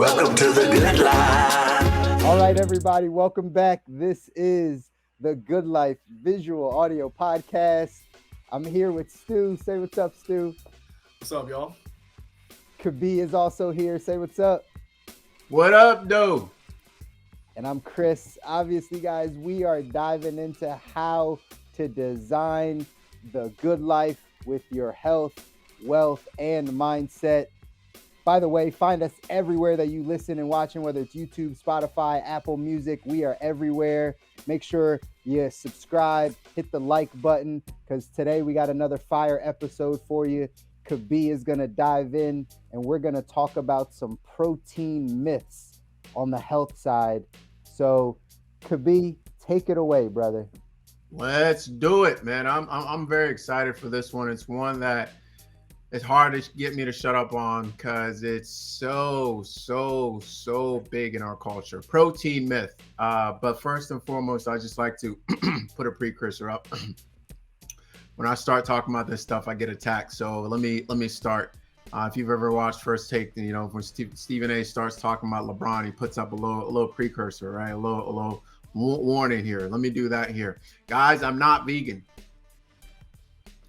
Welcome to the Good Life. All right, everybody, welcome back. This is the Good Life Visual Audio Podcast. I'm here with Stu. Say what's up, Stu. What's up, y'all? Kabi is also here. Say what's up. What up, though? And I'm Chris. Obviously, guys, we are diving into how to design the good life with your health, wealth, and mindset. By the way, find us everywhere that you listen and watching, whether it's YouTube, Spotify, Apple Music. We are everywhere. Make sure you subscribe, hit the like button, because today we got another fire episode for you. Kabi is going to dive in, and we're going to talk about some protein myths on the health side. So, Kabi, take it away, brother. Let's do it, man. I'm very excited for this one. It's one that it's hard to get me to shut up on because it's so big in our culture. Protein myth. But first and foremost, I just like to put a precursor up. When I start talking about this stuff, I get attacked. So let me start. If you've ever watched First Take, you know, when Stephen A starts talking about LeBron, he puts up a little precursor, right? A little warning here. Let me do that here. Guys, I'm not vegan.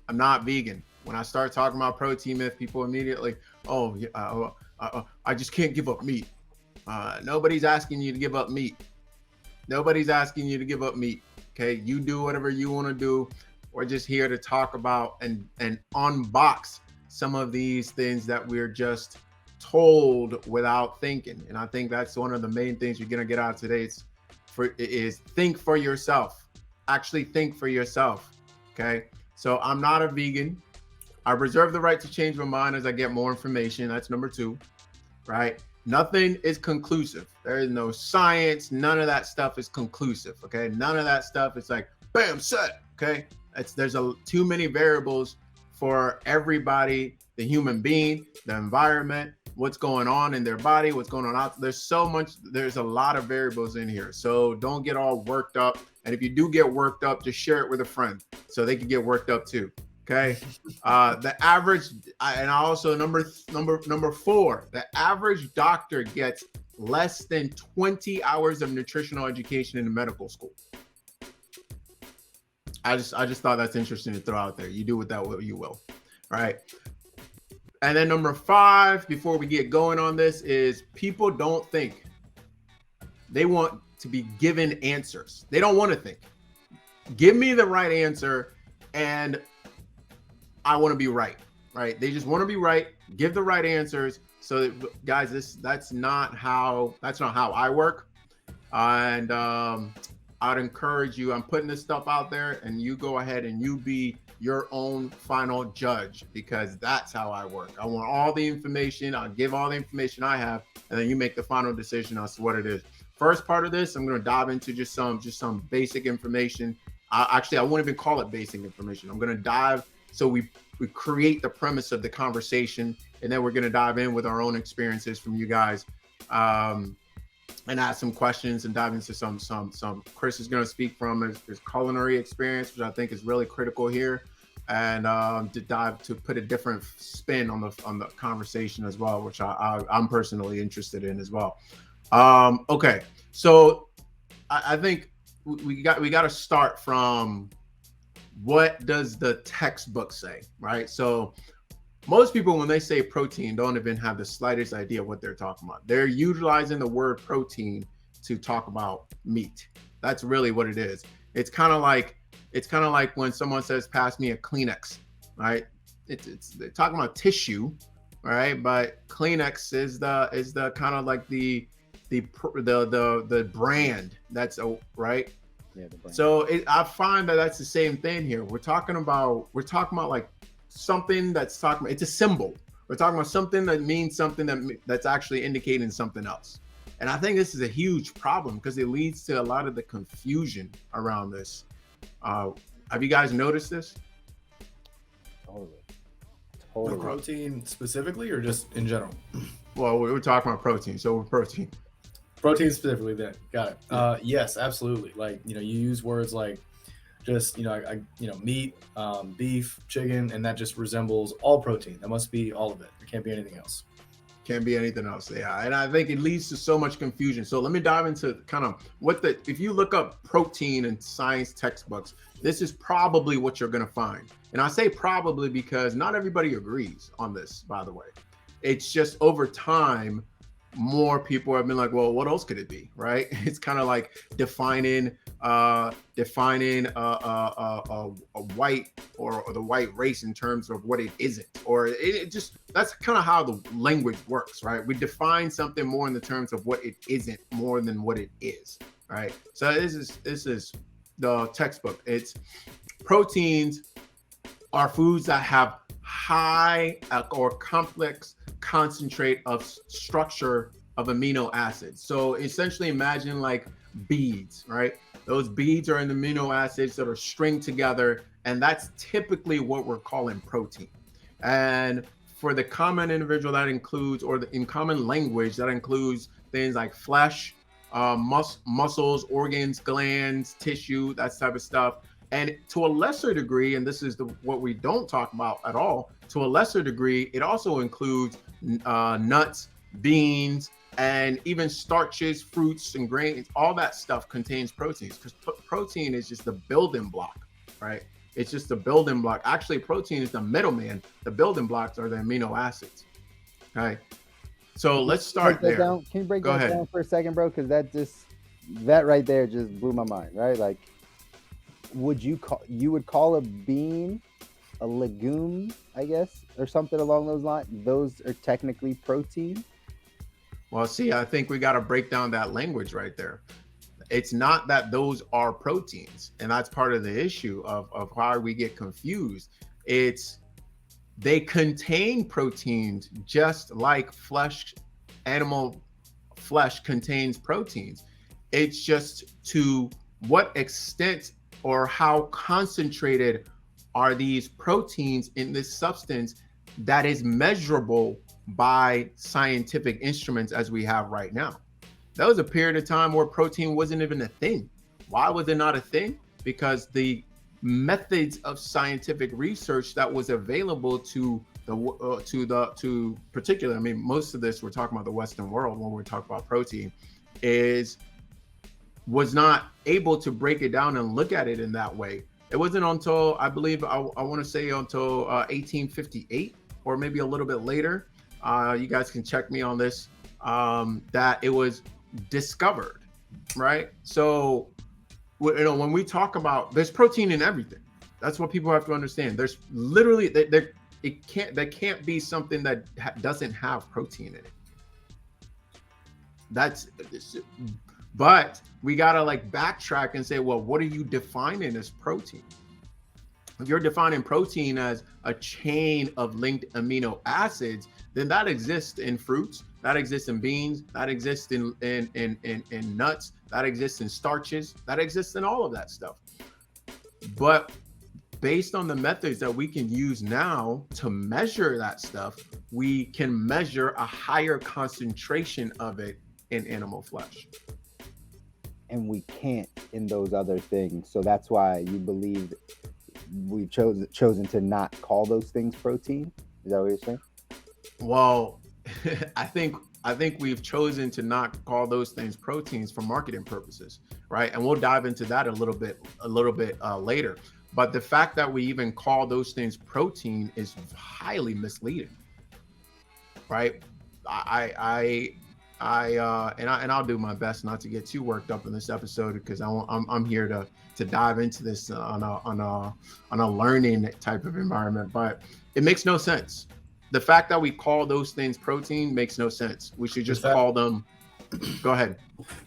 I'm not vegan. When I start talking about protein myth, people immediately, I just can't give up meat. Nobody's asking you to give up meat. Nobody's asking you to give up meat. Okay, you do whatever you want to do. We're just here to talk about and unbox some of these things that we're just told without thinking. And I think that's one of the main things you're gonna get out of today is think for yourself. Actually think for yourself. Okay, so I'm not a vegan. I reserve the right to change my mind as I get more information. That's number 2, right? Nothing is conclusive. There is no science. None of that stuff is conclusive, okay? None of that stuff is like, bam, set, okay? There's too many variables for everybody, the human being, the environment, what's going on in their body, what's going on out. There's a lot of variables in here. So don't get all worked up. And if you do get worked up, just share it with a friend so they can get worked up too. Okay. The average, and also number 4, the average doctor gets less than 20 hours of nutritional education in the medical school. I just thought that's interesting to throw out there. You do with that what you will. All right. And then number 5, before we get going on this, is people don't think. They want to be given answers. They don't want to think. Give me the right answer and I want to be right, right? They just want to be right. Give the right answers. So guys, that's not how I work. And I'd encourage you, I'm putting this stuff out there and you go ahead and you be your own final judge, because that's how I work. I want all the information. I'll give all the information I have, and then you make the final decision as to what it is. First part of this, I'm going to dive into just some basic information. I won't even call it basic information. I'm going to dive. So we create the premise of the conversation, and then we're going to dive in with our own experiences from you guys, and ask some questions and dive into some. Chris is going to speak from his culinary experience, which I think is really critical here, and to put a different spin on the conversation as well, which I'm personally interested in as well. Okay, so I think we got to start from, what does the textbook say, right? So most people, when they say protein, don't even have the slightest idea what they're talking about. They're utilizing the word protein to talk about meat. That's really what it is. It's kind of like when someone says, "Pass me a Kleenex," right? They're talking about tissue, right? But Kleenex is the kind of like the brand. That's right. Yeah, so I find that that's the same thing here. We're talking about like something that's talking about, it's a symbol. We're talking about something that means something that's actually indicating something else. And I think this is a huge problem because it leads to a lot of the confusion around this. Have you guys noticed this? Totally. Protein specifically, or just in general? Well, we're talking about protein, so we're protein. Protein specifically, then. Got it. Yes, absolutely. Like, you use words like just, meat, beef, chicken, and that just resembles all protein. That must be all of it. There can't be anything else. Can't be anything else. Yeah. And I think it leads to so much confusion. So let me dive into kind of if you look up protein in science textbooks, this is probably what you're going to find. And I say probably because not everybody agrees on this, by the way. It's just over time, more people have been like, well, what else could it be? Right. It's kind of like defining a white or the white race in terms of what it isn't, or it just, that's kind of how the language works, right? We define something more in the terms of what it isn't more than what it is, right? So this is the textbook. It's proteins are foods that have high or complex concentrate of structure of amino acids. So essentially imagine like beads, right? Those beads are in the amino acids that are stringed together, and that's typically what we're calling protein. And for the common individual, that includes, or in common language, that includes things like flesh, muscles, organs, glands, tissue, that type of stuff. And to a lesser degree, and this is what we don't talk about at all, to a lesser degree, it also includes nuts, beans, and even starches, fruits, and grains. All that stuff contains proteins, because protein is just the building block, right? It's just the building block. Actually, protein is the middleman. The building blocks are the amino acids. Okay. So let's start there. Can you break that down for a second, bro? Because that right there just blew my mind, right? Like, you would call a bean a legume, I guess, or something along those lines? Those are technically protein? Well, see, I think we got to break down that language right there. It's not that those are proteins, and that's part of the issue of why we get confused. It's they contain proteins just like animal flesh contains proteins. It's just to what extent or how concentrated are these proteins in this substance that is measurable by scientific instruments as we have right now. That was a period of time where protein wasn't even a thing. Why was it not a thing? Because the methods of scientific research that was available to particularly, I mean, most of this we're talking about the Western world when we're talking about protein, was not able to break it down and look at it in that way. It wasn't until, I believe, I want to say until 1858 or maybe a little bit later. You guys can check me on this, that it was discovered, right? So, when we talk about, there's protein in everything. That's what people have to understand. There's literally, there can't be something that doesn't have protein in it. But we gotta like backtrack and say, well, what are you defining as protein? If you're defining protein as a chain of linked amino acids, then that exists in fruits, that exists in beans, that exists in nuts, that exists in starches, that exists in all of that stuff. But based on the methods that we can use now to measure that stuff, we can measure a higher concentration of it in animal flesh. And we can't in those other things. So that's why you believe we've chosen to not call those things protein. Is that what you're saying? Well, I think we've chosen to not call those things proteins for marketing purposes, right? And we'll dive into that a little bit later. But the fact that we even call those things protein is highly misleading, right? I'll do my best not to get too worked up in this episode, because I'm here to dive into this on a learning type of environment. But it makes no sense. The fact that we call those things protein makes no sense. We should just call them. Go ahead.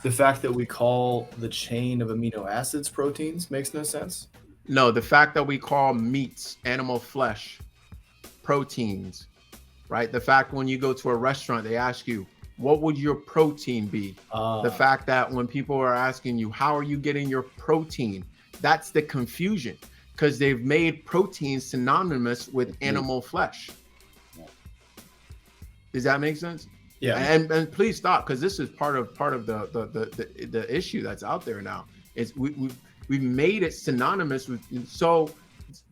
The fact that we call the chain of amino acids proteins makes no sense. No, the fact that we call meats, animal flesh, proteins, right? The fact when you go to a restaurant, they ask you, what would your protein be? The fact that when people are asking you, how are you getting your protein? That's the confusion, because they've made protein synonymous with animal flesh. Does that make sense? Yeah. And please stop, because this is part of the issue that's out there now. Is we've made it synonymous with. So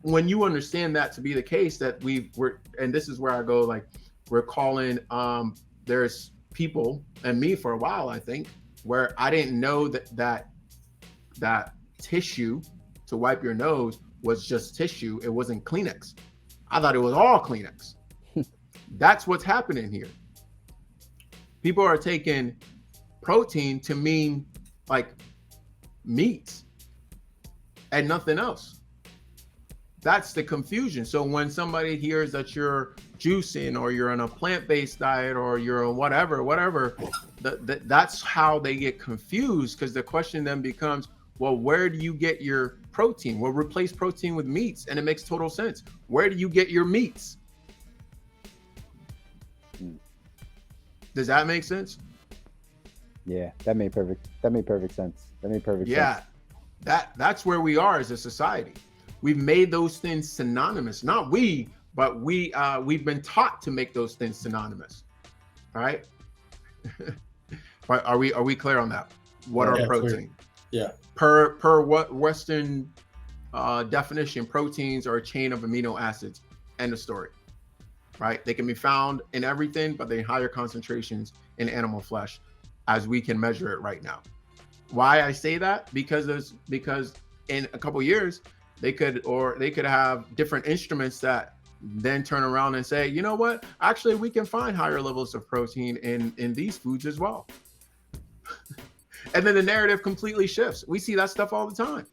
when you understand that to be the case, that we're and this is where I go, like, we're calling there's people, and me for a while, I think, where I didn't know that tissue to wipe your nose was just tissue. It wasn't Kleenex. I thought it was all Kleenex. That's what's happening here. People are taking protein to mean like meats and nothing else. That's the confusion. So when somebody hears that you're juicing or you're on a plant-based diet or you're on whatever, that's how they get confused, because the question then becomes, well, where do you get your protein? Well, replace protein with meats, and it makes total sense. Where do you get your meats? Does that make sense? Yeah, that made perfect sense. Yeah, that's where we are as a society. We've made those things synonymous. Not we, but we've been taught to make those things synonymous. All right. But are we clear on that? What are protein? Clear. Yeah. Per what Western definition, proteins are a chain of amino acids. End of story. Right? They can be found in everything, but they're in higher concentrations in animal flesh, as we can measure it right now. Why I say that? Because in a couple of years, they could have different instruments that then turn around and say, you know what? Actually, we can find higher levels of protein in these foods as well. And then the narrative completely shifts. We see that stuff all the time,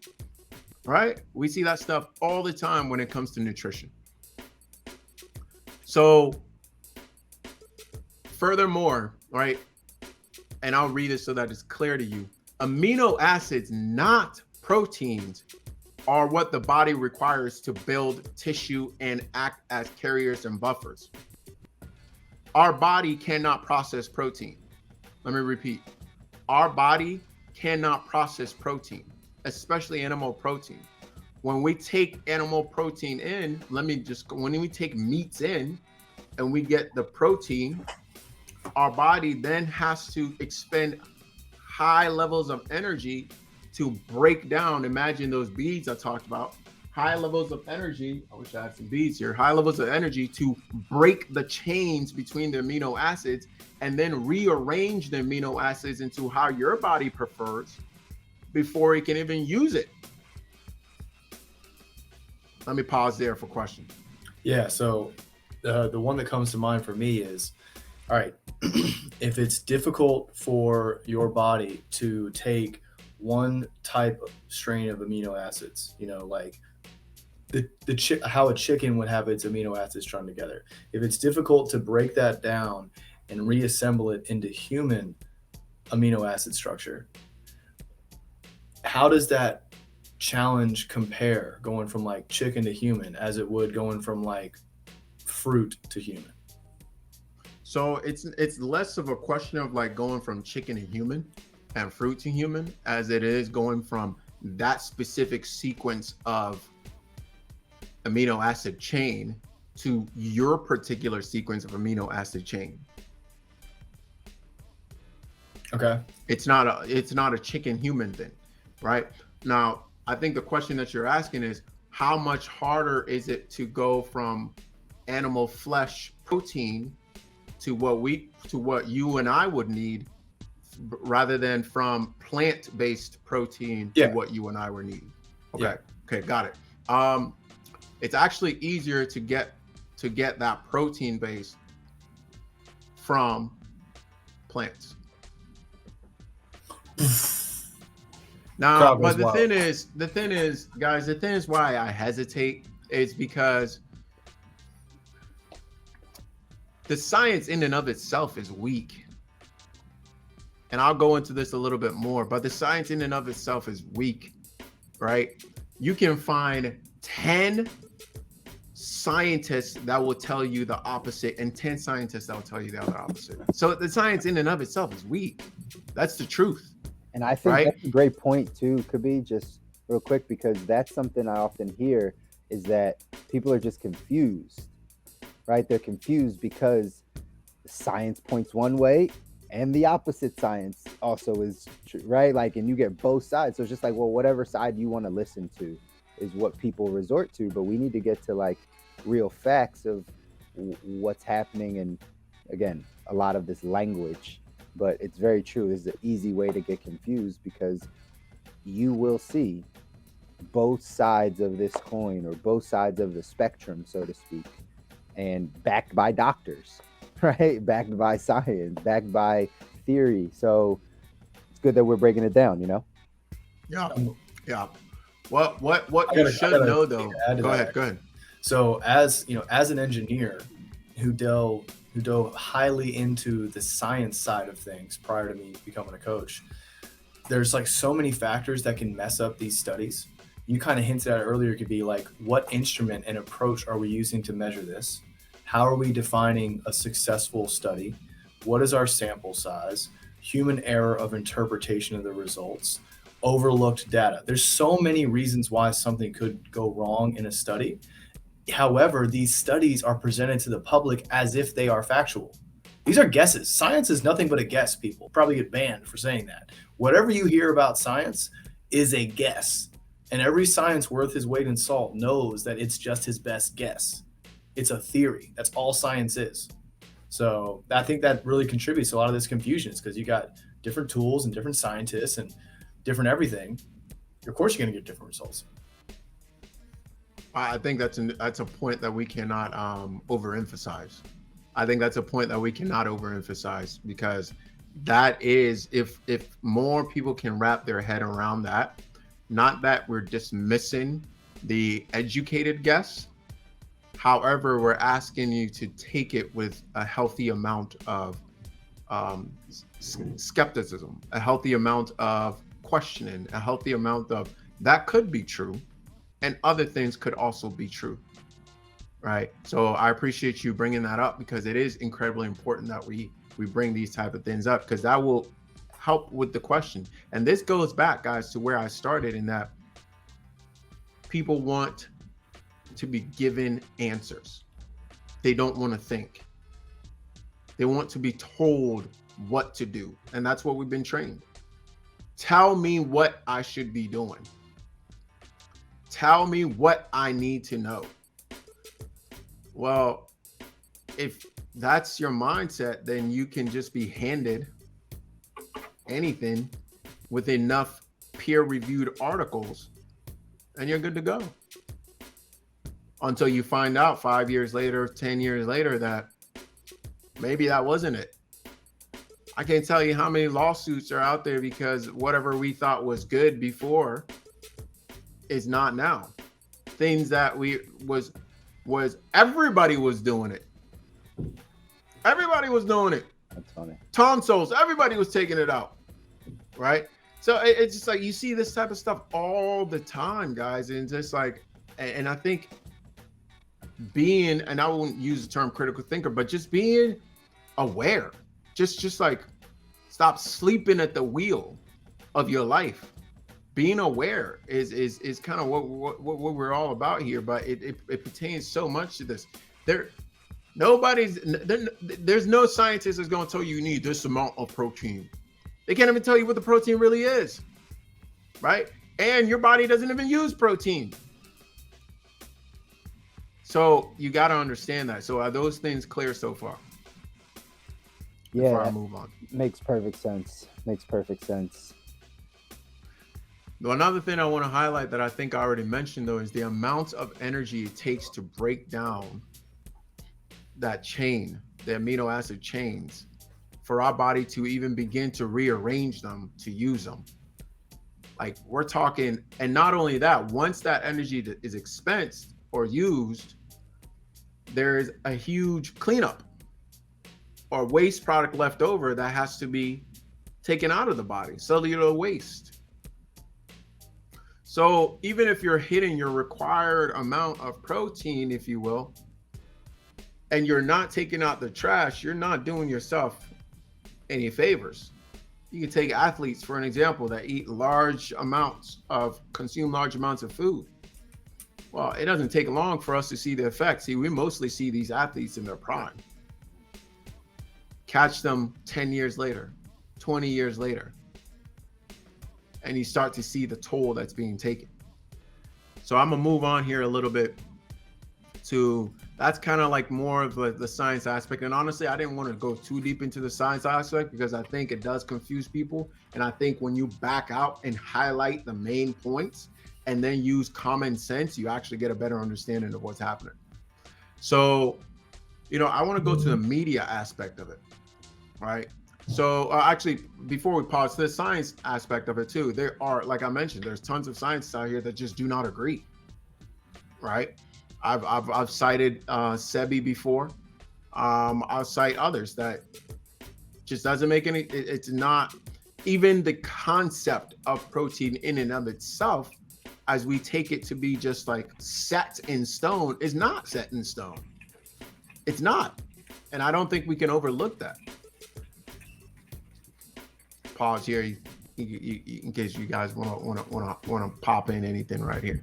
right? We see that stuff all the time when it comes to nutrition. So furthermore, right? And I'll read it so that it's clear to you. Amino acids, not proteins, are what the body requires to build tissue and act as carriers and buffers. Our body cannot process protein. Let me repeat. Our body cannot process protein, especially animal protein. When we take animal protein in, when we take meats in and we get the protein, our body then has to expend high levels of energy to break down. Imagine those beads I talked about. High levels of energy. I wish I had some beads here. High levels of energy to break the chains between the amino acids and then rearrange the amino acids into how your body prefers before it can even use it. Let me pause there for questions. Yeah. So the one that comes to mind for me is, all right, if it's difficult for your body to take one type of strain of amino acids, like how a chicken would have its amino acids strung together. If it's difficult to break that down and reassemble it into human amino acid structure, how does that challenge compare going from like chicken to human as it would going from like fruit to human? So it's less of a question of like going from chicken to human and fruit to human as it is going from that specific sequence of amino acid chain to your particular sequence of amino acid chain. Okay. It's not a chicken human thing, right? Now, I think the question that you're asking is, how much harder is it to go from animal flesh protein to what you and I would need, rather than from plant-based protein to what you and I were needing? Okay, got it. It's actually easier to get that protein base from plants. Now, but the thing is, guys, the thing is why I hesitate is because the science in and of itself is weak. And I'll go into this a little bit more, but the science in and of itself is weak, right? You can find 10 scientists that will tell you the opposite and 10 scientists that will tell you the other opposite. So the science in and of itself is weak. That's the truth. And I think that's a great point too, Kabi, just real quick, because that's something I often hear is that people are just confused, right? They're confused because science points one way and the opposite science also is true, right? Like, and you get both sides. So it's just like, well, whatever side you want to listen to is what people resort to. But we need to get to like real facts of what's happening and again, a lot of this language, but it's very true. This is an easy way to get confused because you will see both sides of this coin or both sides of the spectrum, so to speak, and backed by doctors, right? Backed by science, backed by theory. So it's good that we're breaking it down, you know? Yeah. Yeah. What I you gotta- I should gotta know though. add to Go that, ahead. Go ahead. So as you know, as an engineer who dove highly into the science side of things prior to me becoming a coach, there's like so many factors that can mess up these studies. You kind of hinted at it earlier. It could be like, what instrument and approach are we using to measure this? How are we defining a successful study? What is our sample size? Human error of interpretation of the results, overlooked data. There's so many reasons why something could go wrong in a study. However, these studies are presented to the public as if they are factual. These are guesses. Science is nothing but a guess, people. Probably get banned for saying that. Whatever you hear about science is a guess. And every science worth his weight in salt knows that it's just his best guess. It's a theory. That's all science is. So I think that really contributes to a lot of this confusion. It's because you got different tools and different scientists and different everything. Of course, you're going to get different results. I think that's a point that we cannot overemphasize. I think that's a point that we cannot overemphasize because that is if more people can wrap their head around that, not that we're dismissing the educated guess. However, we're asking you to take it with a healthy amount of skepticism, a healthy amount of questioning, a healthy amount of that could be true, and other things could also be true, right? So I appreciate you bringing that up because it is incredibly important that we bring these type of things up because that will help with the question. And this goes back, guys, to where I started in that people want to be given answers. They don't want to think. They want to be told what to do. And that's what we've been trained. Tell me what I should be doing. Tell me what I need to know. Well, if that's your mindset, then you can just be handed anything with enough peer-reviewed articles and you're good to go. Until you find out 5 years later, 10 years later that maybe that wasn't it. I can't tell you how many lawsuits are out there because whatever we thought was good before is not now. Things that was everybody was doing it. Everybody was doing it. That's funny. Tonsils, everybody was taking it out, right? So it's just like you see this type of stuff all the time, guys, and just like, and I think being, and I won't use the term critical thinker, but just being aware, just like stop sleeping at the wheel of your life. Being aware is kind of what we're all about here, but it pertains so much to this. There's no scientist that's going to tell you need this amount of protein. They can't even tell you what the protein really is, right? And your body doesn't even use protein. So you got to understand that. So are those things clear so far? Yeah, Before I move on. makes perfect sense. Makes perfect sense. Now, another thing I want to highlight that I think I already mentioned, though, is the amount of energy it takes to break down that chain, the amino acid chains, for our body to even begin to rearrange them to use them. Like we're talking, and not only that, once that energy is expensed or used, there's a huge cleanup or waste product left over that has to be taken out of the body, cellular waste. So even if you're hitting your required amount of protein, if you will, and you're not taking out the trash, you're not doing yourself any favors. You can take athletes, for an example, that eat consume large amounts of food. Well, it doesn't take long for us to see the effects. See, we mostly see these athletes in their prime. Catch them 10 years later, 20 years later, and you start to see the toll that's being taken. So I'm gonna move on here a little bit to that's kind of like more of the science aspect. And honestly, I didn't want to go too deep into the science aspect because I think it does confuse people. And I think when you back out and highlight the main points and then use common sense, you actually get a better understanding of what's happening. So, I want to go to the media aspect of it, right? So actually, before we pause, the science aspect of it too, there are, like I mentioned, there's tons of scientists out here that just do not agree, right? I've cited Sebi before. I'll cite others that just doesn't make any. It's not even the concept of protein in and of itself, as we take it to be just like set in stone, is not set in stone. It's not, and I don't think we can overlook that. Pause here, in case you guys want to pop in anything right here.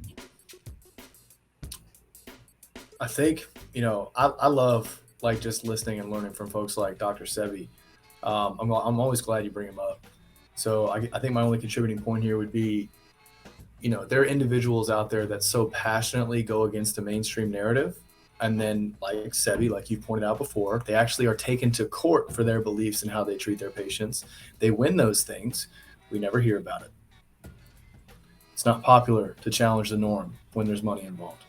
I think, I love like just listening and learning from folks like Dr. Sebi. I'm always glad you bring him up. So I think my only contributing point here would be, there are individuals out there that so passionately go against the mainstream narrative. And then like Sebi, like you pointed out before, they actually are taken to court for their beliefs and how they treat their patients. They win those things. We never hear about it. It's not popular to challenge the norm when there's money involved.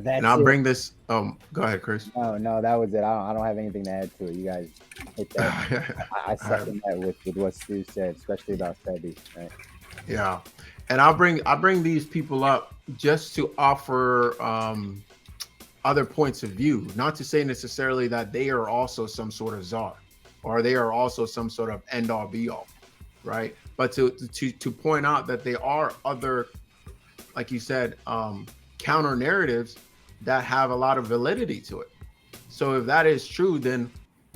And I'll bring this. Go ahead, Chris. No, that was it. I don't have anything to add to it. You guys hit that. I second that with what Stu said, especially about Sebi. Right? Yeah, and I'll bring these people up just to offer other points of view. Not to say necessarily that they are also some sort of czar, or they are also some sort of end all be all, right? But to point out that there are other, like you said, counter narratives that have a lot of validity to it. So if that is true, then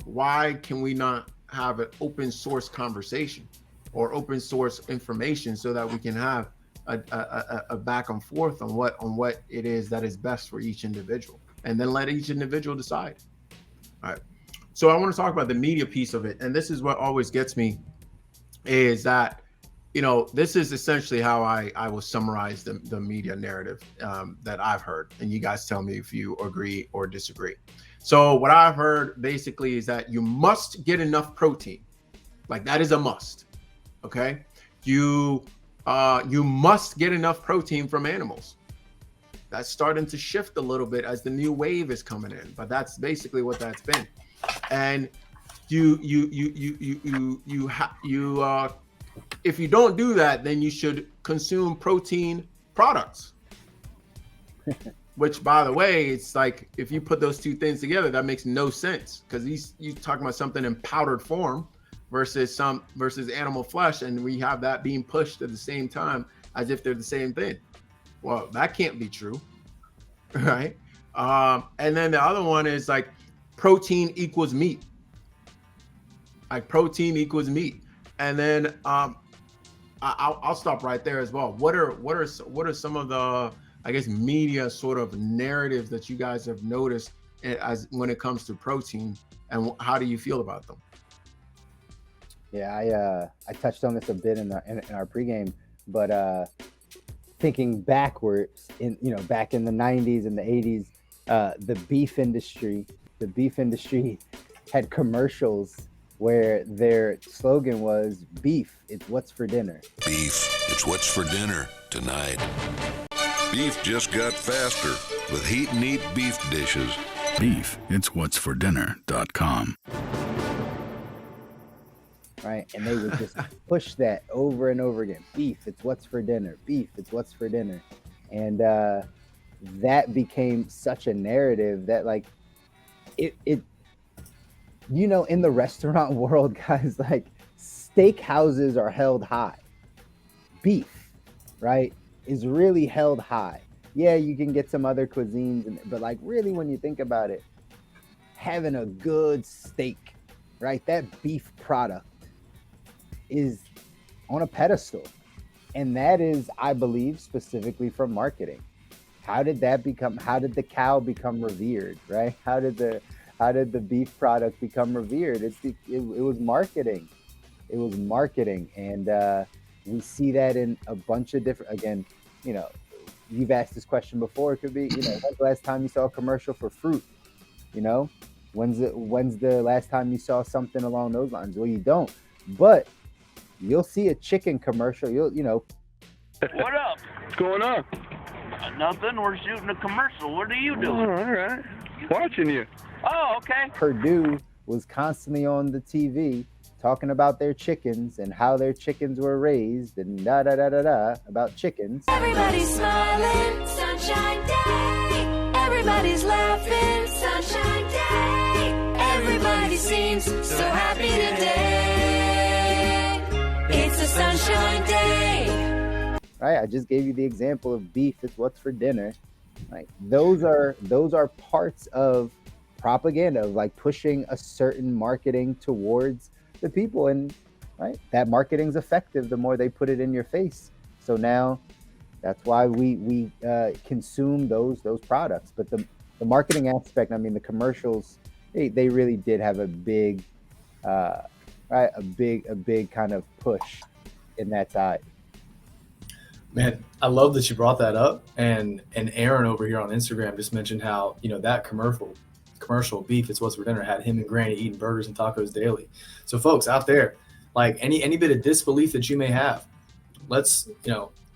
why can we not have an open source conversation or open source information so that we can have a back and forth on what it is that is best for each individual, and then let each individual decide. All right. So I want to talk about the media piece of it, and this is what always gets me, is that this is essentially how I will summarize the media narrative that I've heard, and you guys tell me if you agree or disagree. So what I've heard basically is that you must get enough protein, like that is a must. Okay, you must get enough protein from animals. That's starting to shift a little bit as the new wave is coming in, but that's basically what that's been. And if you don't do that, then you should consume protein products. Which, by the way, it's like if you put those two things together, that makes no sense, because you talking about something in powdered form versus animal flesh, and we have that being pushed at the same time as if they're the same thing. Well, that can't be true, right? And then the other one is like protein equals meat. Like protein equals meat. And then I'll stop right there as well. What are some of the, I guess, media sort of narratives that you guys have noticed as when it comes to protein, and how do you feel about them? Yeah, I touched on this a bit in our pregame, but thinking backwards, back in the 90s and the 80s, the beef industry had commercials where their slogan was "Beef, it's what's for dinner." Beef, it's what's for dinner tonight. Beef just got faster with heat and eat beef dishes. Beef, it's what's for dinner.com. Right, and they would just push that over and over again. Beef, it's what's for dinner. Beef, it's what's for dinner. And that became such a narrative that, like, it in the restaurant world, guys, like, steakhouses are held high. Beef, right, is really held high. Yeah, you can get some other cuisines, but like, really, when you think about it, having a good steak, right, that beef product is on a pedestal. And that is, I believe, specifically from marketing. How did the cow become revered, right? How did the beef product become revered? It was marketing. It was marketing. And we see that in a bunch of different, again, you've asked this question before. It could be, when's the last time you saw a commercial for fruit? When's the last time you saw something along those lines? Well, you don't, but you'll see a chicken commercial. What up? What's going on? Nothing. We're shooting a commercial. What are you doing? All right. Watching you. Oh, okay. Purdue was constantly on the TV talking about their chickens and how their chickens were raised and about chickens. Everybody's smiling, sunshine day. Everybody's laughing, sunshine day. Everybody seems so happy today. It's a sunshine day. Right, I just gave you the example of beef. It's what's for dinner. Like those are parts of propaganda, of like pushing a certain marketing towards the people, and right, that marketing's effective the more they put it in your face. So now that's why we consume those products. But the marketing aspect, I mean, the commercials, they really did have a big a big kind of push in that side. Man, I love that you brought that up. And Aaron over here on Instagram just mentioned how, that commercial Beef, It's What's for Dinner, had him and Granny eating burgers and tacos daily. So folks out there, like any bit of disbelief that you may have, let's,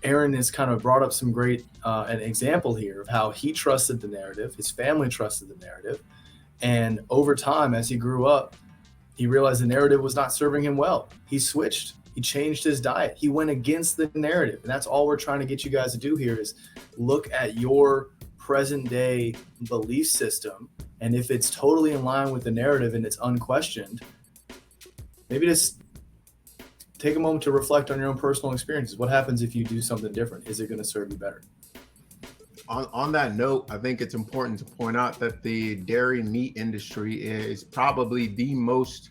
Aaron has kind of brought up some great, an example here of how he trusted the narrative, his family trusted the narrative. And over time, as he grew up, he realized the narrative was not serving him well. He switched. He changed his diet. He went against the narrative. And that's all we're trying to get you guys to do here is look at your present day belief system. And if it's totally in line with the narrative and it's unquestioned, maybe just take a moment to reflect on your own personal experiences. What happens if you do something different? Is it going to serve you better? On that note, I think it's important to point out that the dairy meat industry is probably the most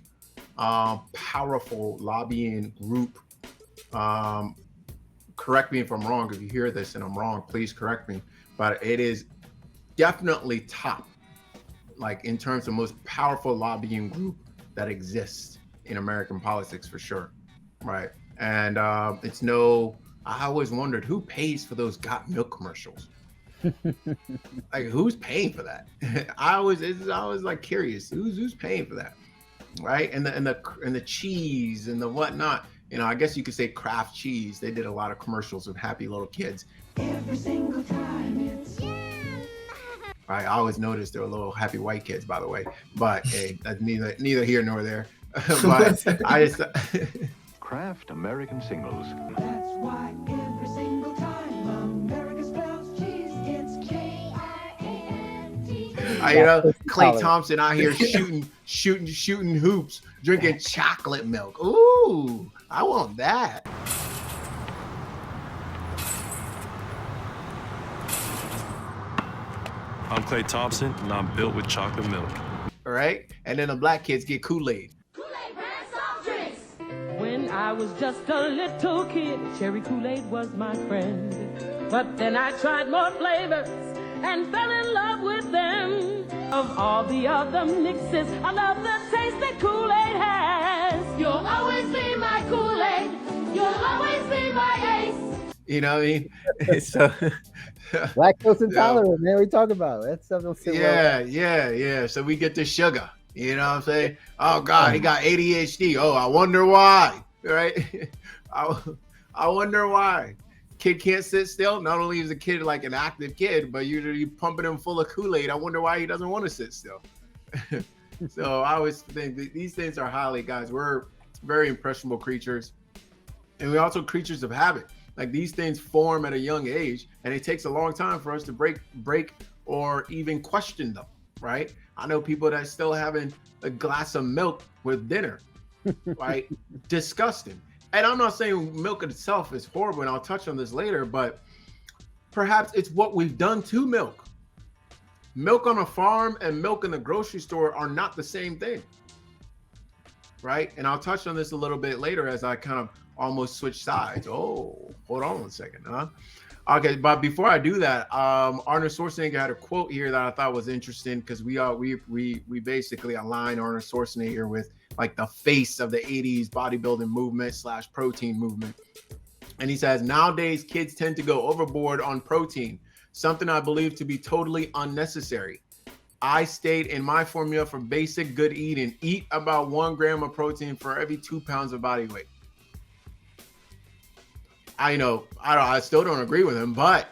powerful lobbying group. Correct me if I'm wrong. If you hear this and I'm wrong, please correct me. But it is definitely top, like in terms of most powerful lobbying group that exists in American politics for sure, right? And I always wondered who pays for those Got Milk commercials. Like who's paying for that? It's always like curious who's paying for that, right? And the cheese and the whatnot. I guess you could say Kraft cheese. They did a lot of commercials with happy little kids. Every single time it's I always noticed there were little happy white kids, by the way. But hey, that's neither here nor there. But I just Kraft American Singles. That's why every single time America spells cheese, it's K-R-A-N-T. Klay Thompson out here shooting hoops, drinking chocolate milk. Ooh, I want that. I'm Klay Thompson, and I'm built with chocolate milk. All right, and then the black kids get Kool-Aid. Kool-Aid brand soft drinks. When I was just a little kid, cherry Kool-Aid was my friend. But then I tried more flavors and fell in love with them. Of all the other mixes, I love the taste that Kool-Aid has. You'll always be my Kool-Aid. You'll always be my ace. You know what I mean? So lactose intolerant, man. We talk about that stuff. Don't sit well. Yeah. So we get the sugar. You know what I'm saying? Oh God, he got ADHD. Oh, I wonder why. Right? I wonder why. Kid can't sit still. Not only is the kid like an active kid, but you're pumping him full of Kool-Aid. I wonder why he doesn't want to sit still. So I always think that these things are highly, guys. We're very impressionable creatures, and we're also creatures of habit. Like these things form at a young age, and it takes a long time for us to break or even question them, right? I know people that still having a glass of milk with dinner, right? Disgusting. And I'm not saying milk itself is horrible, and I'll touch on this later, but perhaps it's what we've done to milk. Milk on a farm and milk in the grocery store are not the same thing, right? And I'll touch on this a little bit later as I kind of almost switch sides. Oh, hold on 1 second, huh? Okay, but before I do that, Arnold Schwarzenegger had a quote here that I thought was interesting because we basically align Arnold Schwarzenegger with like the face of the 80s bodybuilding movement / protein movement. And he says, nowadays kids tend to go overboard on protein, something I believe to be totally unnecessary. I state in my formula for basic good eating, eat about 1 gram of protein for every 2 pounds of body weight. I still don't agree with him, but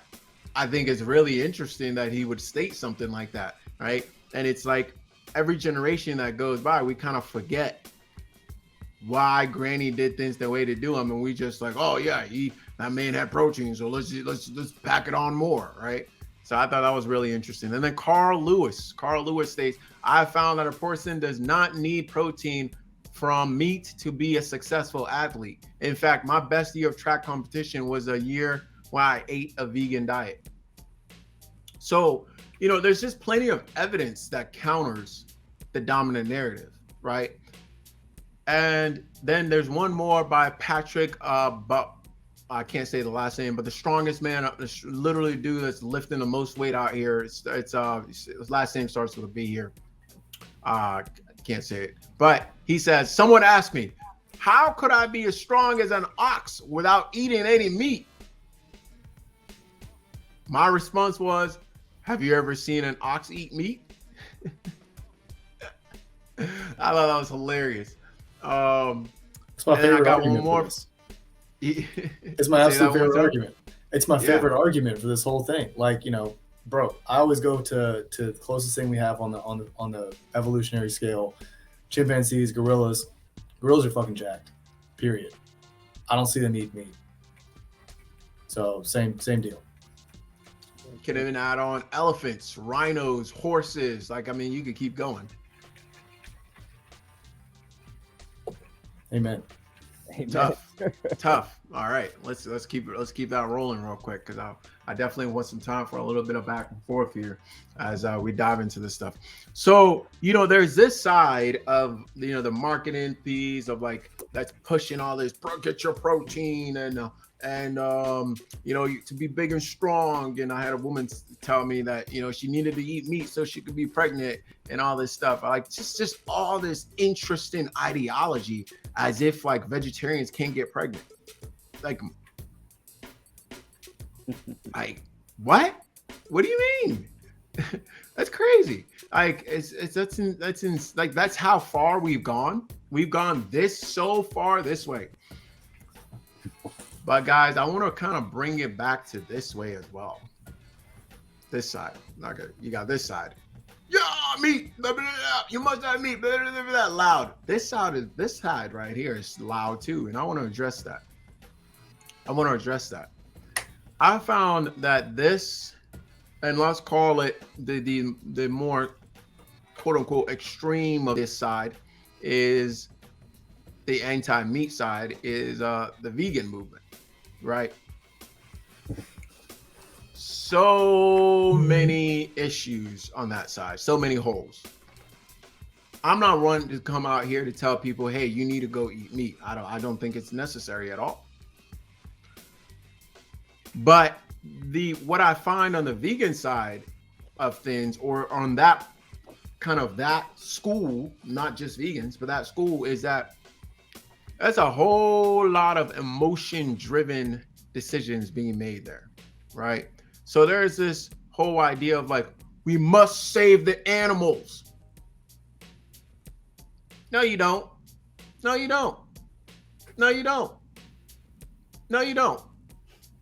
I think it's really interesting that he would state something like that, right? And it's like every generation that goes by, we kind of forget why Granny did things the way to do them, and we just like, oh yeah, that man had protein, so let's pack it on more, right? So I thought that was really interesting. And then Carl Lewis states, I found that a person does not need protein from meat to be a successful athlete. In fact, my best year of track competition was a year where I ate a vegan diet. So, there's just plenty of evidence that counters the dominant narrative, right? And then there's one more by Patrick, but I can't say the last name, but the strongest man, literally dude that's lifting the most weight out here. His last name starts with a B here. Can't say it, but he says, someone asked me, how could I be as strong as an ox without eating any meat? My response was, have you ever seen an ox eat meat? I thought that was hilarious. It's my favorite argument for this. It's my absolute favorite argument. It's my favorite argument for this whole thing. Like, bro, I always go to the closest thing we have on the evolutionary scale. Chimpanzees, gorillas. Gorillas are fucking jacked. Period. I don't see them eat meat. So same deal. Can even add on elephants, rhinos, horses. You could keep going. Amen. Tough. All right, let's keep that rolling real quick, because I definitely want some time for a little bit of back and forth here as we dive into this stuff. So there's this side of the marketing piece of like that's pushing all this get your protein and to be big and strong. And I had a woman tell me that she needed to eat meat so she could be pregnant and all this stuff. Like just all this interesting ideology, as if like vegetarians can't get pregnant. Like what? What do you mean? That's crazy. Like that's how far we've gone. We've gone so far this way. But guys, I want to kind of bring it back to this way as well. This side. Okay, you got this side. Yeah, meat. Blah, blah, blah. You must have meat. Blah, blah, blah, blah, loud. This side right here is loud too, and I want to address that. I found that this, and let's call it the more quote unquote extreme of this side, is the anti-meat side, is the vegan movement, right? So many issues on that side, so many holes. I'm not one to come out here to tell people, hey, you need to go eat meat. I don't think it's necessary at all. But what I find on the vegan side of things, or on that kind of that school, not just vegans, but that school, is that that's a whole lot of emotion-driven decisions being made there, right? So there's this whole idea of like, we must save the animals. No, you don't. No, you don't. No, you don't. No, you don't.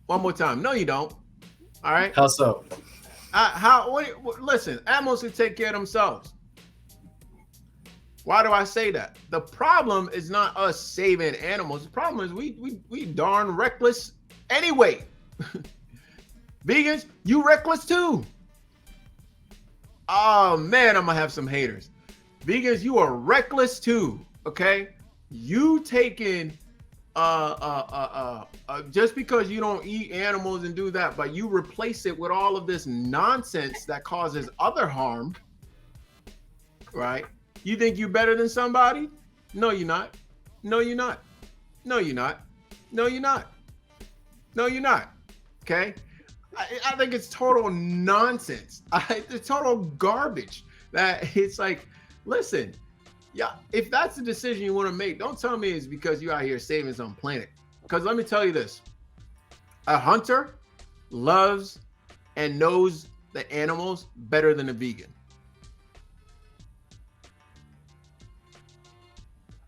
One more time. No, you don't. All right. How so? Listen, animals can take care of themselves. Why do I say that? The problem is not us saving animals. The problem is we darn reckless anyway. Vegans, you reckless too. Oh man, I'm gonna have some haters. Vegans, you are reckless too. Okay, you taking just because you don't eat animals and do that, but you replace it with all of this nonsense that causes other harm, right? You think you're better than somebody? No, you're not. No, you're not. No, you're not. No, you're not. No, you're not. Okay? I think it's total nonsense. It's total garbage. That it's like, listen, yeah, if that's the decision you want to make, don't tell me it's because you're out here saving some planet. Because let me tell you this. A hunter loves and knows the animals better than a vegan.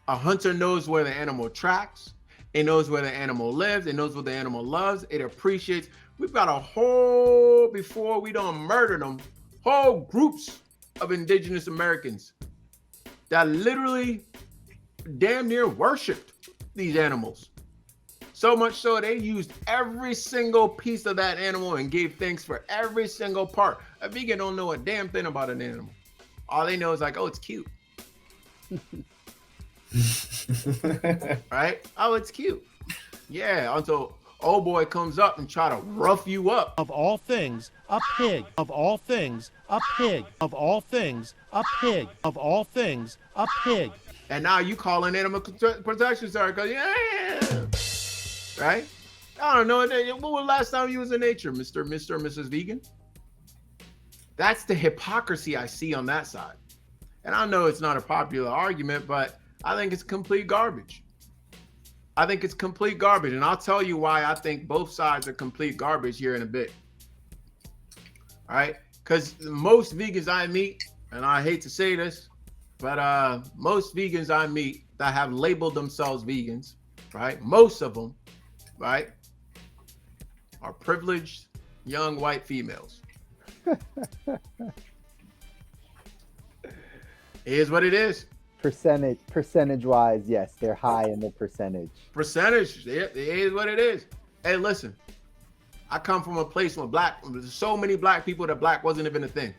A hunter knows where the animal tracks. It knows where the animal lives. It knows what the animal loves. It appreciates. We've got a whole, before we don't murder them, whole groups of indigenous Americans that literally damn near worshiped these animals. So much so they used every single piece of that animal and gave thanks for every single part. A vegan don't know a damn thing about an animal. All they know is like, oh, it's cute. Right? Oh, it's cute. Yeah, until old boy comes up and try to rough you up. Of all things, a pig. Of all things, a pig. Of all things, a pig. Of all things, a pig. And now you calling animal protection sir, because right? I don't know. When was the last time you was in nature, Mr. or Mrs. Vegan? That's the hypocrisy I see on that side. And I know it's not a popular argument, but I think it's complete garbage. I think it's complete garbage. And I'll tell you why I think both sides are complete garbage here in a bit. All right? Because most vegans I meet, and I hate to say this, but most vegans I meet that have labeled themselves vegans, right? Most of them, right, are privileged young white females. It is what it is. Percentage wise, yes, they're high in the percentage. Percentage, it is what it is. Hey, listen, I come from a place where there's so many black people that black wasn't even a thing.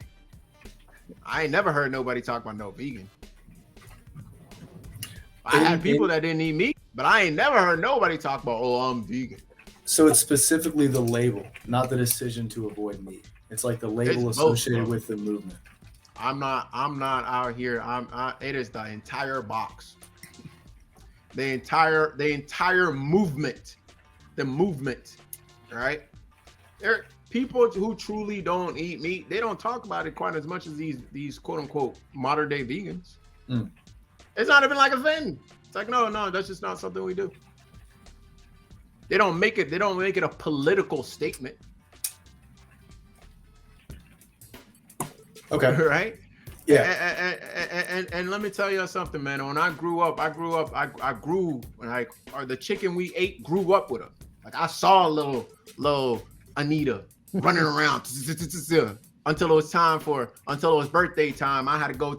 I ain't never heard nobody talk about no vegan. I had people that didn't eat meat, but I ain't never heard nobody talk about, oh, I'm vegan. So it's specifically the label, not the decision to avoid meat. It's like the label associated with the movement. I'm not out here. It is the entire box. The entire movement. The movement. Right? There are people who truly don't eat meat. They don't talk about it quite as much as these quote unquote modern day vegans. It's not even like a thing. It's like, no, that's just not something we do. They don't make it a political statement. Okay. Right? Yeah. And let me tell you something, man. When I grew up, the chicken we ate grew up with her. Like I saw little Anita running around until it was birthday time. I had to go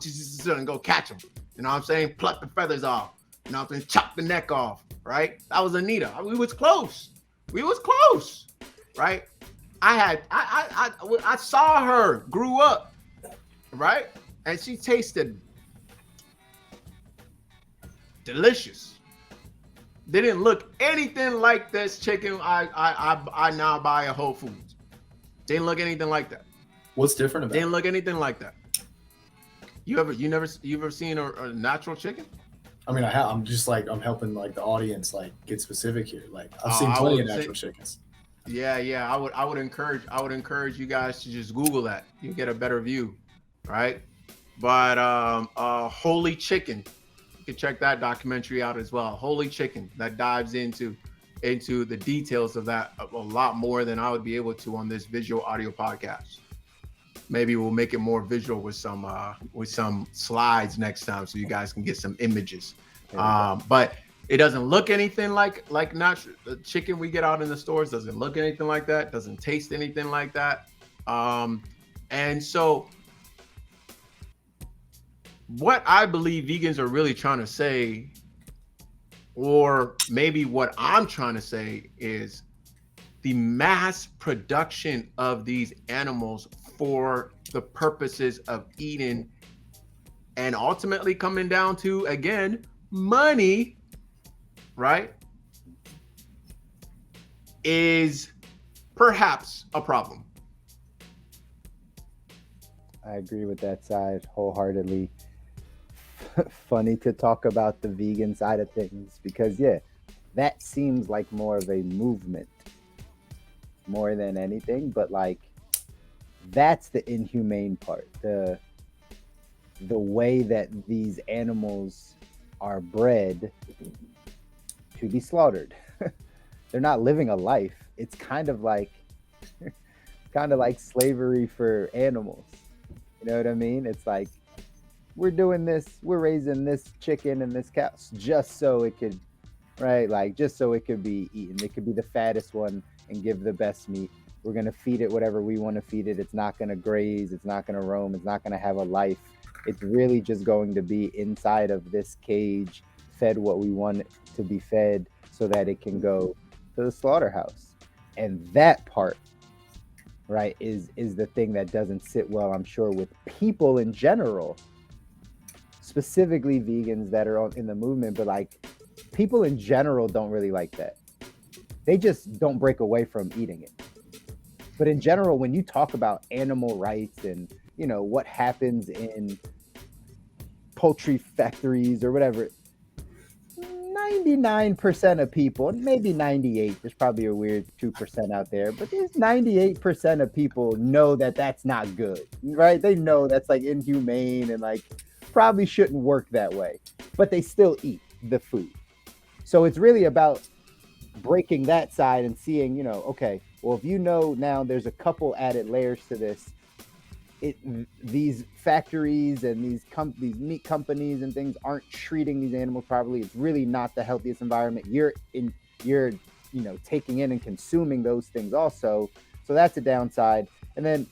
and go catch them. You know what I'm saying? Pluck the feathers off. You know what I'm saying? Chop the neck off. Right? That was Anita. We was close. Right? I saw her grew up. Right? And she tasted delicious. They didn't look anything like this chicken I now buy at Whole Foods. They didn't look anything like that. What's different about it? They didn't look anything like that. You ever seen a natural chicken? I mean, I'm just like, I'm helping like the audience like get specific here. Like I've seen plenty of natural chickens. Yeah. I would encourage you guys to just Google that. You get a better view, right? But Holy Chicken, you can check that documentary out as well. Holy Chicken, that dives into the details of that a lot more than I would be able to on this visual audio podcast. Maybe we'll make it more visual with some slides next time, so you guys can get some images. But it doesn't look anything like natural the chicken we get out in the stores. Doesn't look anything like that. Doesn't taste anything like that. And so, what I believe vegans are really trying to say, or maybe what I'm trying to say, is the mass production of these animals for the purposes of eating and ultimately coming down to, again, money, right, is perhaps a problem. I agree with that side wholeheartedly. Funny to talk about the vegan side of things because, yeah, that seems like more of a movement more than anything, but like that's the inhumane part, the way that these animals are bred to be slaughtered. they're not living a life. It's kind of like slavery for animals. You know what I mean? It's like we're doing this, we're raising this chicken and this cow just so it could, right? Like just so it could be eaten. It could be the fattest one and give the best meat. We're gonna feed it whatever we want to feed it. It's not gonna graze. It's not gonna roam. It's not gonna have a life. It's really just going to be inside of this cage, fed what we want it to be fed, so that it can go to the slaughterhouse. And that part, right, is the thing that doesn't sit well, I'm sure, with people in general, specifically vegans that are in the movement, but like people in general don't really like that. They just don't break away from eating it. But in general, when you talk about animal rights and, you know, what happens in poultry factories or whatever, 99% of people, maybe 98, there's probably a weird 2% out there, but there's 98% of people know that that's not good, right? They know that's like inhumane and like probably shouldn't work that way, but they still eat the food. So it's really about breaking that side and seeing, you know, okay, well, if you know now there's a couple added layers to this, these factories and these meat companies and things aren't treating these animals properly. It's really not the healthiest environment. You're taking in and consuming those things also. So that's a downside. And then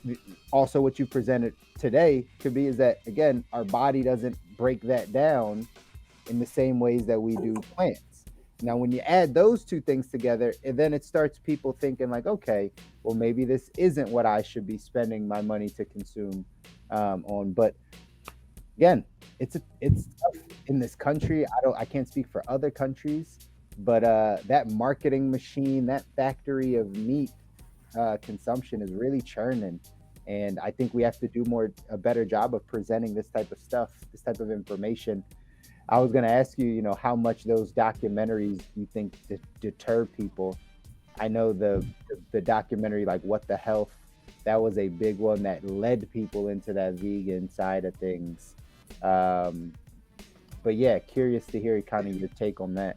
also what you presented today could be is that, again, our body doesn't break that down in the same ways that we do plants. Now, when you add those two things together, and then it starts people thinking like, okay, well, maybe this isn't what I should be spending my money to consume on. But again, it's tough in this country. I can't speak for other countries, but that marketing machine, that factory of meat consumption is really churning. And I think we have to do a better job of presenting this type of stuff, this type of information. I was going to ask you, you know, how much those documentaries you think deter people. I know the documentary, like What the Health, that was a big one that led people into that vegan side of things. But yeah, curious to hear kind of your take on that.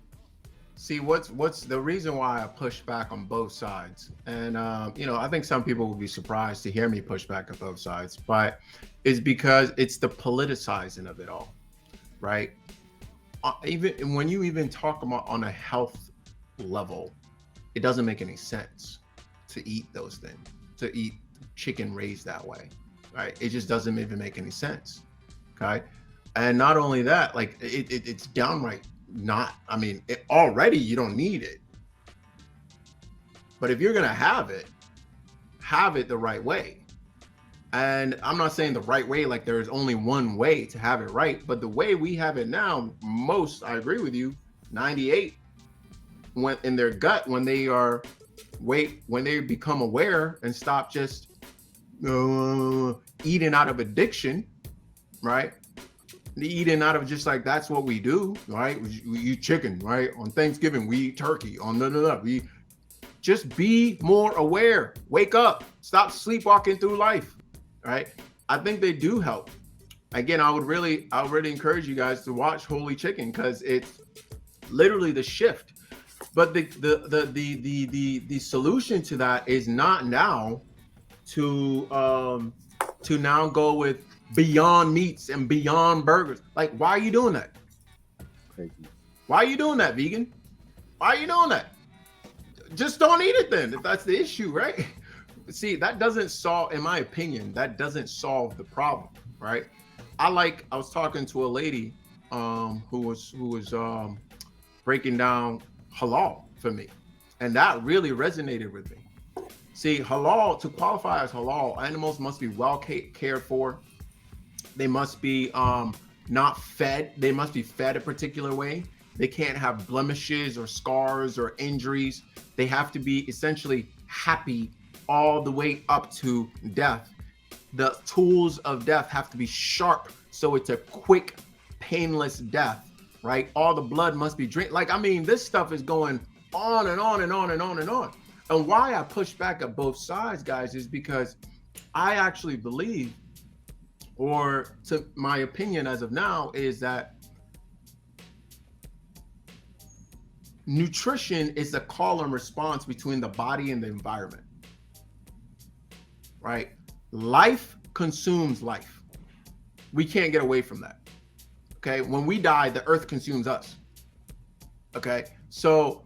See, what's the reason why I push back on both sides? And you know, I think some people will be surprised to hear me push back on both sides, but it's because it's the politicizing of it all, right? Even when you even talk about on a health level, it doesn't make any sense to eat those things, to eat chicken raised that way, right? It just doesn't even make any sense, okay? And not only that, like it's downright not, I mean, already you don't need it. But if you're gonna have it the right way. And I'm not saying the right way, like there is only one way to have it right, but the way we have it now, I agree with you, 98, when in their gut, when they become aware and stop just eating out of addiction, right? Eating out of just like, that's what we do, right? We eat chicken, right? On Thanksgiving, we eat turkey. We just be more aware. Wake up. Stop sleepwalking through life. Right? I think they do help. Again, I would really encourage you guys to watch Holy Chicken because it's literally the shift. But the solution to that is not now to now go with Beyond Meats and Beyond Burgers. Like, why are you doing that? Crazy. Why are you doing that, vegan? Why are you doing that? Just don't eat it then, if that's the issue, right? See, that doesn't solve, in my opinion, that doesn't solve the problem, right? I was talking to a lady who was breaking down halal for me, and that really resonated with me. See, halal, to qualify as halal, animals must be well cared for. They must be not fed. They must be fed a particular way. They can't have blemishes or scars or injuries. They have to be essentially happy all the way up to death. The tools of death have to be sharp, so it's a quick, painless death, right? All the blood must be drained. Like, I mean, this stuff is going on and on and on and on and on. And why I push back at both sides, guys, is because I actually believe, or to my opinion as of now, is that nutrition is the call and response between the body and the environment, right? Life consumes life. We can't get away from that. Okay, when we die, the earth consumes us. Okay, so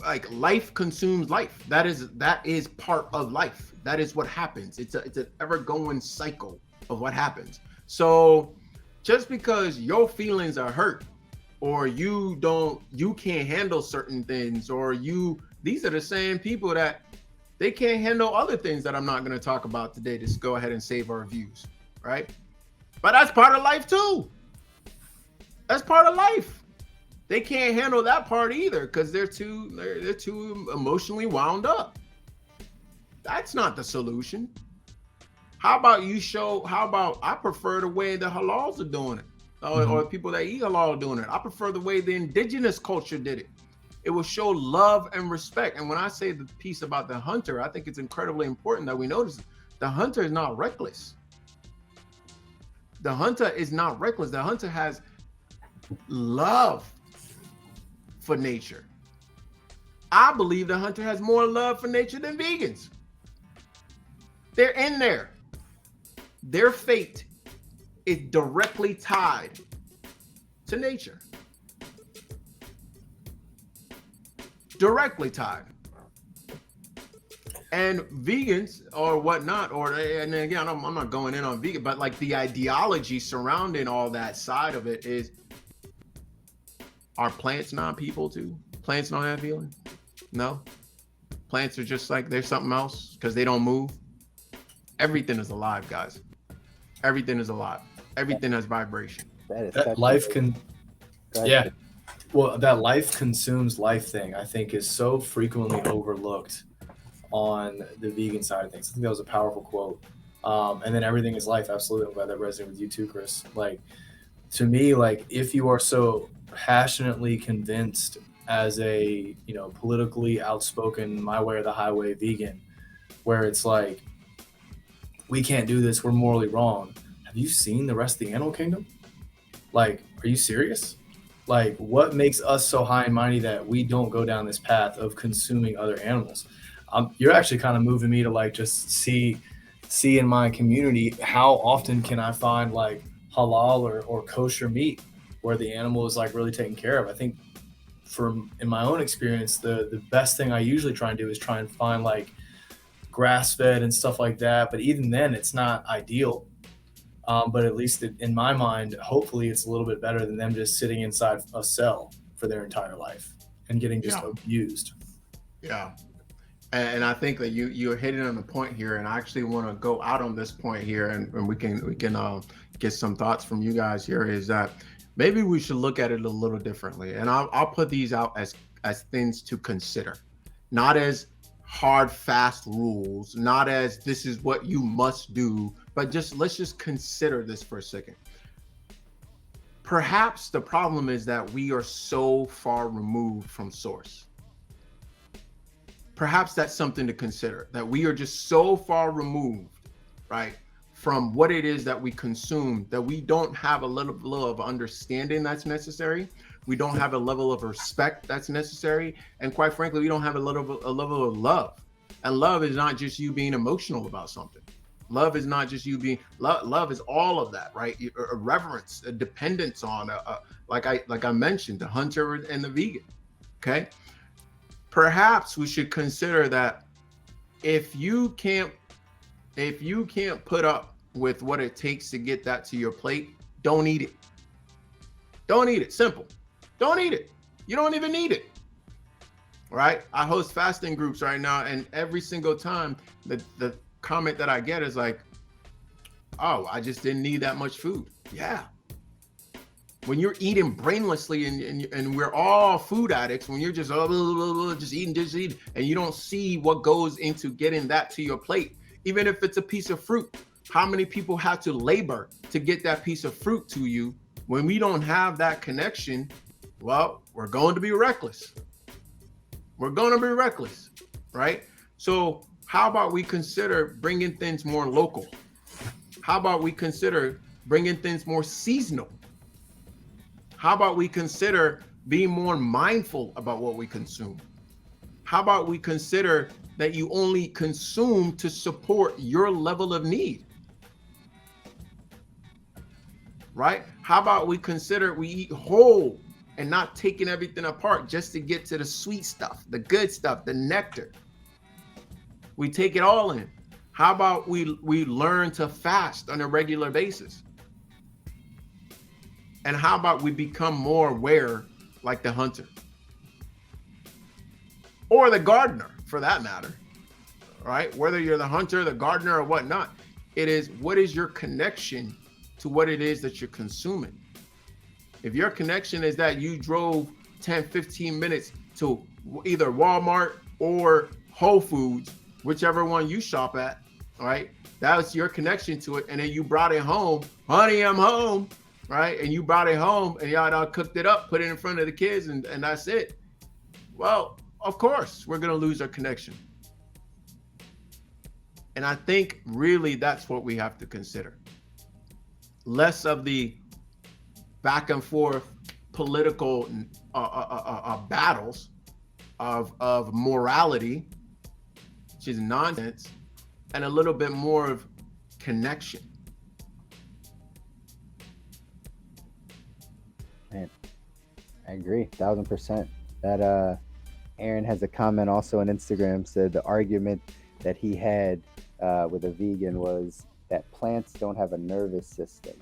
like life consumes life. That is part of life. That is what happens. It's an ever-going cycle of what happens. So just because your feelings are hurt, or you can't handle certain things, or these are the same people that they can't handle other things that I'm not going to talk about today. Just go ahead and save our views, right? But that's part of life too. That's part of life. They can't handle that part either because they're too emotionally wound up. That's not the solution. How about I prefer the way the halals are doing it, or people that eat halal are doing it. I prefer the way the indigenous culture did it. It will show love and respect. And when I say the piece about the hunter, I think it's incredibly important that we notice the hunter is not reckless. The hunter is not reckless. The hunter has love for nature. I believe the hunter has more love for nature than vegans. They're in there. Their fate is directly tied to nature. Directly tied. And vegans or whatnot, and again, I'm not going in on vegan, but like the ideology surrounding all that side of it is, are plants not people too? Plants don't have feeling? No. Plants are just like, there's something else because they don't move. Everything is alive, guys. Everything is alive. Everything has vibration. That life can, yeah. Well, that life consumes life thing, I think, is so frequently overlooked on the vegan side of things. I think that was a powerful quote. And then everything is life. Absolutely. I'm glad that resonated with you too, Chris. Like, to me, like, if you are so passionately convinced as a, politically outspoken, my way or the highway vegan, where it's like, we can't do this, we're morally wrong. Have you seen the rest of the animal kingdom? Like, are you serious? Like, what makes us so high and mighty that we don't go down this path of consuming other animals? You're actually kind of moving me to like just see in my community, how often can I find like halal or kosher meat where the animal is like really taken care of. I think in my own experience, the best thing I usually try and do is try and find like grass fed and stuff like that. But even then it's not ideal. But at least in my mind, hopefully it's a little bit better than them just sitting inside a cell for their entire life and getting just abused. Yeah. And I think that you're hitting on the point here, and I actually want to go out on this point here, and we can get some thoughts from you guys here. Is that maybe we should look at it a little differently, and I'll put these out as things to consider, not as hard fast rules, not as this is what you must do, but let's just consider this for a second. Perhaps the problem is that we are so far removed from source. Perhaps that's something to consider, that we are just so far removed, right, from what it is that we consume, that we don't have a level of understanding that's necessary. We don't have a level of respect that's necessary. And quite frankly, we don't have a level of love. And love is not just you being emotional about something. Love is not just you being, love is all of that, right? A reverence, a dependence on, like I mentioned, the hunter and the vegan, okay? Perhaps we should consider that if you can't put up with what it takes to get that to your plate, don't eat it. Don't eat it. Simple. Don't eat it. You don't even need it. Right? I host fasting groups right now, and every single time the comment that I get is like, oh, I just didn't need that much food. Yeah. When you're eating brainlessly and we're all food addicts, when you're just eating, and you don't see what goes into getting that to your plate, even if it's a piece of fruit, how many people have to labor to get that piece of fruit to you? When we don't have that connection, well, we're going to be reckless. We're going to be reckless, right? So how about we consider bringing things more local? How about we consider bringing things more seasonal? How about we consider being more mindful about what we consume? How about we consider that you only consume to support your level of need? Right? How about we consider we eat whole and not taking everything apart just to get to the sweet stuff, the good stuff, the nectar? We take it all in. How about we learn to fast on a regular basis? And how about we become more aware like the hunter? Or the gardener, for that matter, right? Whether you're the hunter, the gardener, or whatnot, it is, what is your connection to what it is that you're consuming? If your connection is that you drove 10, 15 minutes to either Walmart or Whole Foods, whichever one you shop at, right? That was your connection to it. And then you brought it home, honey, I'm home, right? And you brought it home and y'all cooked it up, put it in front of the kids, and that's it. Well, of course, we're going to lose our connection. And I think really that's what we have to consider. Less of the back and forth political battles of morality, which is nonsense, and a little bit more of connection. Man, I agree, 1000%. That Aaron has a comment also on Instagram, said the argument that he had with a vegan was that plants don't have a nervous system.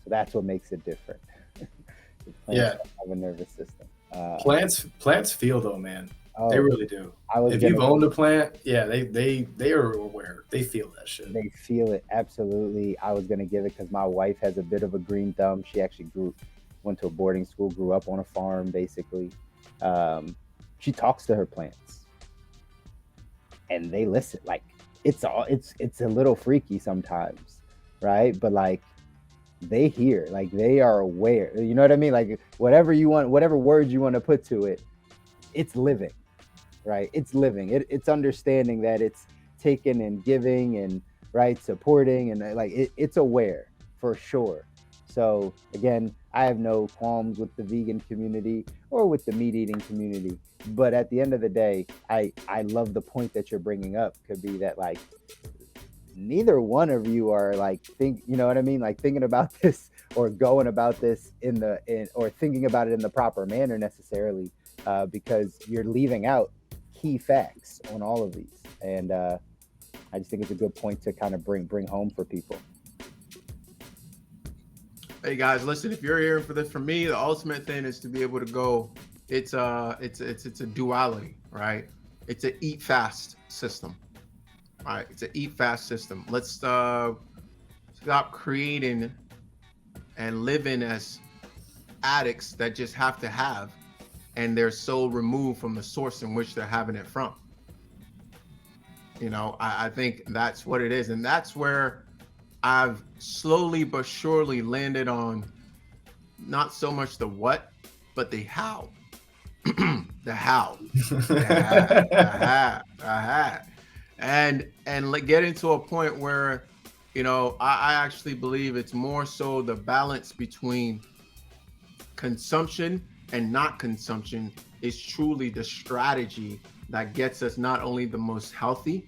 So that's what makes it different. Plants don't have a nervous system. Plants feel though, man. Oh, they really do. If you've owned a plant, yeah, they are aware. They feel that shit. They feel it, absolutely. I was gonna give it because my wife has a bit of a green thumb. She actually went to a boarding school, grew up on a farm, basically. She talks to her plants, and they listen. Like it's a little freaky sometimes, right? But like they hear, like they are aware. You know what I mean? Like whatever words you want to put to it, it's living. Right, it's living. It's understanding that it's taking and giving and right supporting and like it's aware for sure. So again, I have no qualms with the vegan community or with the meat eating community. But at the end of the day, I love the point that you're bringing up. Could be that like neither one of you are like you know what I mean? Like thinking about this or going about this or thinking about it in the proper manner necessarily, because you're leaving out key facts on all of these, and I just think it's a good point to kind of bring home for people. Hey guys, listen, if you're hearing for this from me, the ultimate thing is to be able to go, it's a duality, right? It's an eat fast system. All right, it's an eat fast system. Let's stop creating and living as addicts that just have to have, and they're so removed from the source in which they're having it from. You know, I think that's what it is. And that's where I've slowly but surely landed on not so much the what, but the how. The how. And like get into a point where, you know, I actually believe it's more so the balance between consumption and not consumption is truly the strategy that gets us not only the most healthy,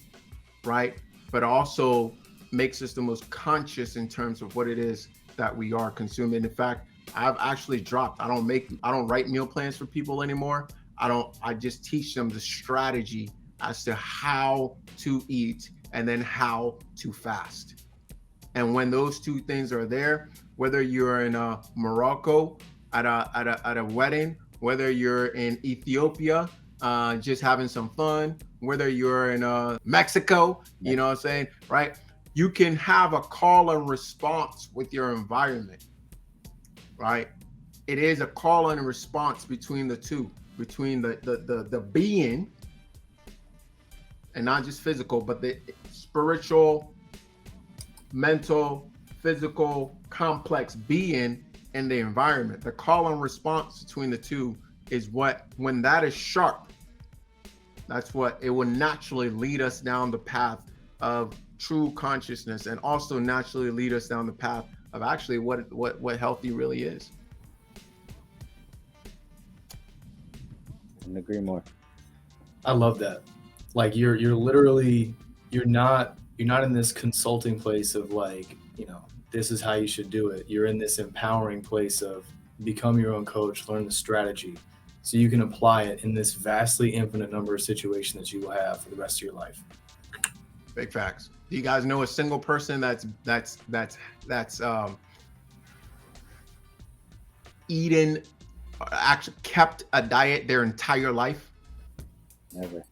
right, but also makes us the most conscious in terms of what it is that we are consuming. In fact, I've actually dropped. I don't write meal plans for people anymore. I just teach them the strategy as to how to eat and then how to fast. And when those two things are there, whether you're in Morocco at a wedding, whether you're in Ethiopia just having some fun, whether you're in Mexico, you know what I'm saying, right? You can have a call and response with your environment, right? It is a call and response between the two, between the being, and not just physical, but the spiritual, mental, physical, complex being in the environment. The call and response between the two is what, when that is sharp, that's what it will naturally lead us down the path of true consciousness, and also naturally lead us down the path of actually what healthy really is. Couldn't agree more. I love that. Like you're literally you're not in this consulting place of like, you know, this is how you should do it. You're in this empowering place of become your own coach, learn the strategy, so you can apply it in this vastly infinite number of situations that you will have for the rest of your life. Big facts. Do you guys know a single person that's eaten, actually kept a diet their entire life? Never.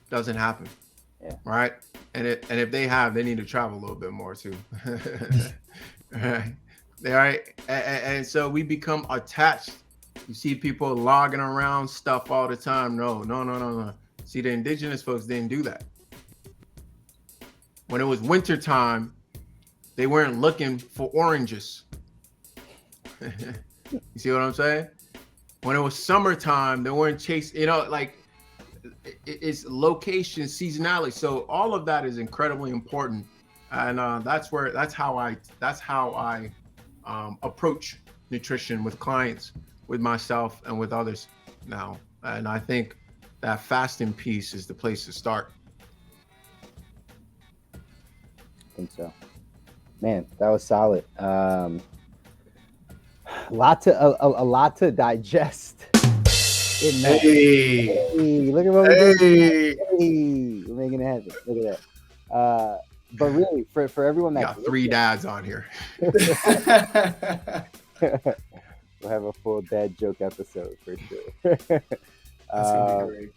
Doesn't happen. Yeah. Right. And if they have, they need to travel a little bit more too. Right. All right. And so we become attached. You see people logging around stuff all the time. No. See, the indigenous folks didn't do that. When it was winter time, they weren't looking for oranges. You see what I'm saying? When it was summertime, they weren't chasing, you know, like it's location, seasonality. So all of that is incredibly important. And that's how I approach nutrition with clients, with myself and with others now. And I think that fasting piece is the place to start. I think so. Man, that was solid. A lot to digest in that. Hey, look at what we're doing. Hey, we're making it happen. Look at that. But really, for everyone that got 3 dads on here. We'll have a full dad joke episode for sure. That's gonna be great.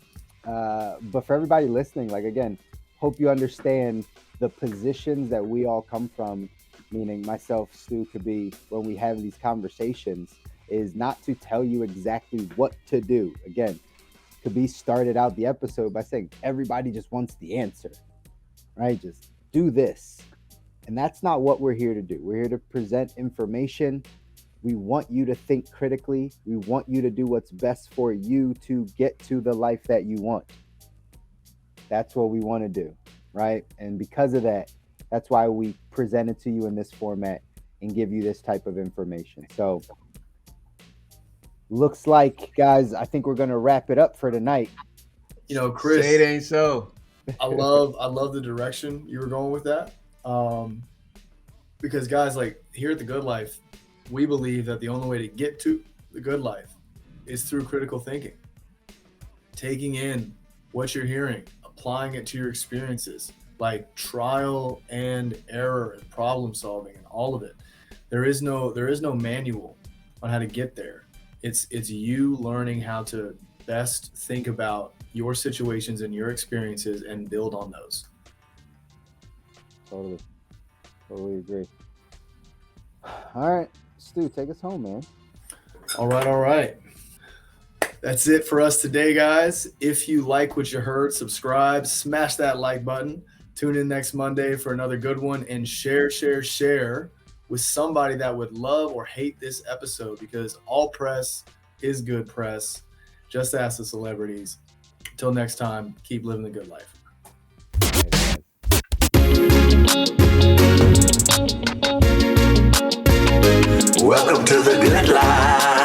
But for everybody listening, like again, hope you understand the positions that we all come from, meaning myself, Stu, could be when we have these conversations, is not to tell you exactly what to do. Again, could be started out the episode by saying everybody just wants the answer, right? Just do this. And that's not what we're here to do. We're here to present information. We want you to think critically. We want you to do what's best for you to get to the life that you want. That's what we want to do, right? And because of that, that's why we present it to you in this format and give you this type of information. So looks like, guys, I think we're going to wrap it up for tonight. You know, Chris, say it ain't so. I love the direction you were going with that. Because guys, like here at The Good Life, we believe that the only way to get to the good life is through critical thinking, taking in what you're hearing, applying it to your experiences, like trial and error and problem solving and all of it. There is no manual on how to get there. It's you learning how to best think about your situations and your experiences and build on those. Totally agree. All right, Stu, take us home, man. All right. That's it for us today, guys. If you like what you heard, subscribe, smash that like button. Tune in next Monday for another good one, and share with somebody that would love or hate this episode, because all press is good press. Just ask the celebrities. Till next time, keep living the good life. Welcome to the good life.